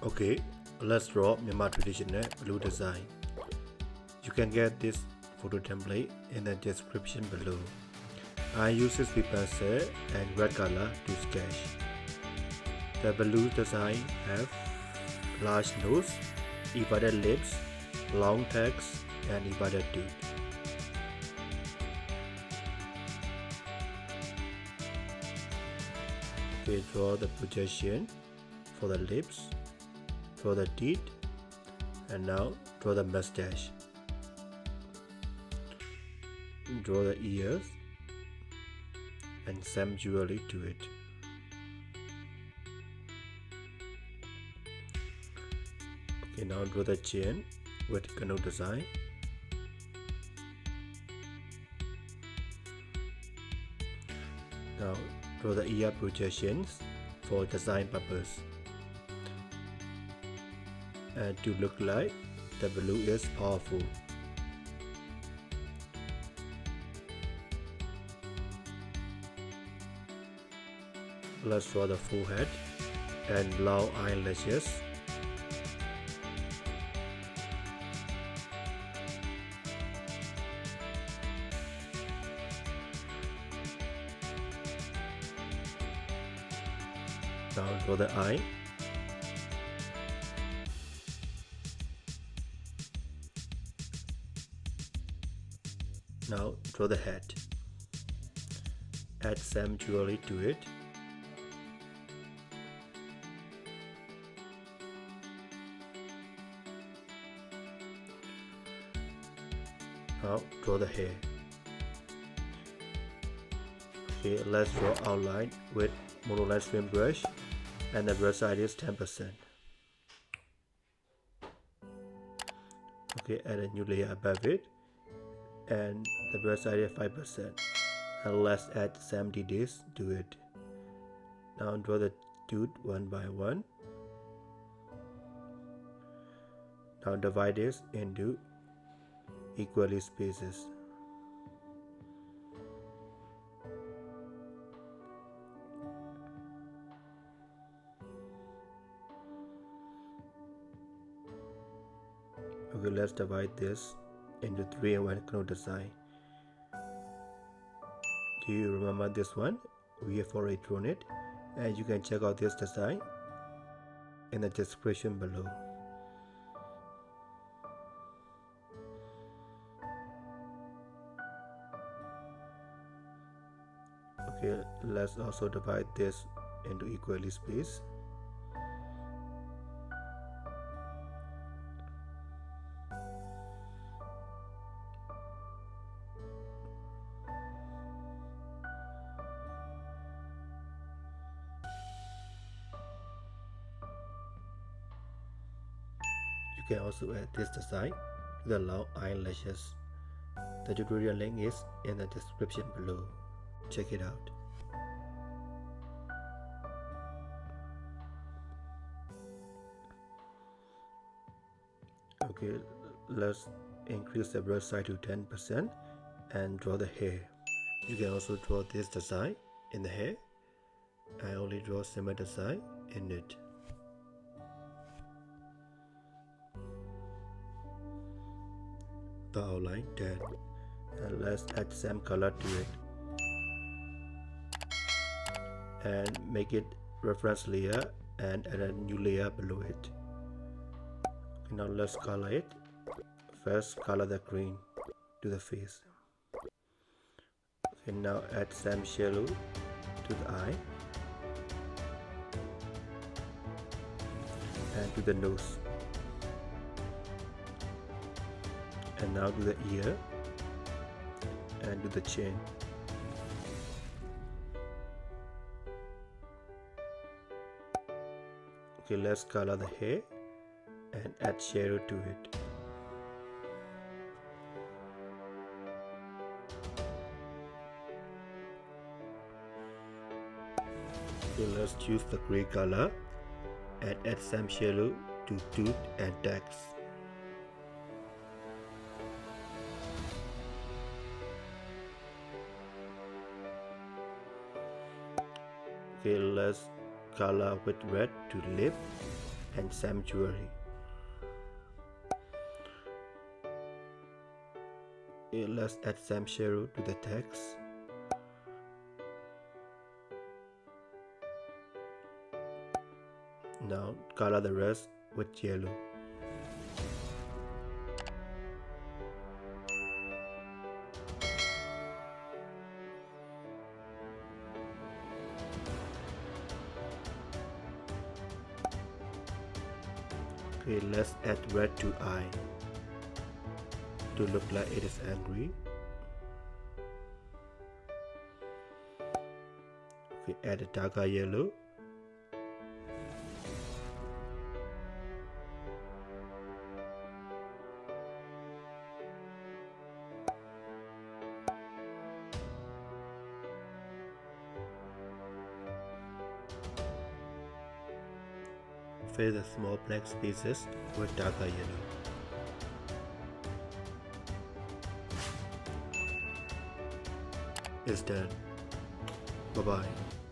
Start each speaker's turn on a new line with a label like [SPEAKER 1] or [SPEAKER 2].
[SPEAKER 1] Okay, let's draw Myanmar traditional blue design. You can get this photo template in the description below. I use this pencil and red color to sketch. The blue design have large nose, divided lips, long legs, and divided teeth. Okay, draw the projection for the lips, draw the teeth, and now draw the mustache. Draw the ears and some jewelry to it. Okay, now draw the chin with canoe design. Now draw the ear projections for design purpose. And to look like the blue is powerful. Let's draw the forehead and long eyelashes. Now draw the eye. Now draw the head. Add some jewelry to it. Now draw the hair. Okay, let's draw outline with monoline swim brush, and the brush size is 10%. Okay, add a new layer above it, and the brush size is 5%. And let's add some details to it. Now draw the tooth one by one. Now divide this into equally spaces. Okay, let's divide this into 3 and 1 canoe design. Do you remember this one? We have already drawn it, and you can check out this design in the description below. Okay, let's also divide this into equally space. You can also add this design to the long eyelashes. The tutorial link is in the description below. Check it out. Okay, let's increase the brush size to 10% and draw the hair. You can also draw this design in the hair. I only draw similar design in it. The outline done, and let's add some color to it and make it reference layer and add a new layer below it. Okay, now let's color it. First color the green to the face. Okay, now add some shadow to the eye and to the nose. And now to the ear and to the chin. Okay, let's color the hair and add shadow to it. Okay, let's choose the gray color and add some shadow to tooth and text. Okay, let's color with red to lip and sanctuary. Okay, let's add some shadow to the text. Now color the rest with yellow. Okay, let's add red to eye to look like it is angry. Okay, add a darker yellow. Fill the small black spaces with darker yellow. It's done. Bye bye.